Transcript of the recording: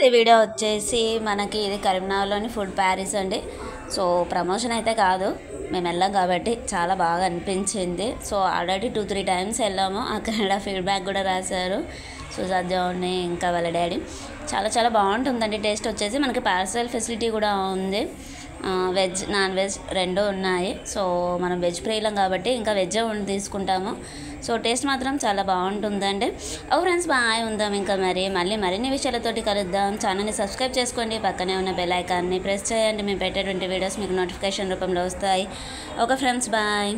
ఈ వీడియో వచ్చేసి మనకి ఇది కరీంనగర్లోని ఫుడ్ ప్యారిస్ అండి. సో ప్రమోషన్ అయితే కాదు, మేము వెళ్ళాం కాబట్టి చాలా బాగా అనిపించింది. సో ఆల్రెడీ 2-3 టైమ్స్ వెళ్ళాము. అక్కడ ఫీడ్బ్యాక్ కూడా రాశారు సుజాత్ జోని ఇంకా వాళ్ళ డాడీ. చాలా చాలా బాగుంటుందండి. టేస్ట్ వచ్చేసి మనకి పార్సల్ ఫెసిలిటీ కూడా ఉంది. వెజ్ నాన్ వెజ్ రెండు ఉన్నాయి. సో మనం వెజ్ ప్రియులం కాబట్టి ఇంకా వెజ్ తీసుకుంటాము. సో టేస్ట్ మాత్రం చాలా బాగుంటుందండి. ఫ్రెండ్స్ బాయ్, ఉందాం ఇంకా మళ్ళీ మరిన్ని విషయాలతోటి కలుద్దాం. ఛానల్ని సబ్స్క్రైబ్ చేసుకోండి, పక్కనే ఉన్న బెల్ ఐకాన్ని ప్రెస్ చేయండి. మేము పెట్టేటువంటి వీడియోస్ మీకు నోటిఫికేషన్ రూపంలో వస్తాయి. Friends bye.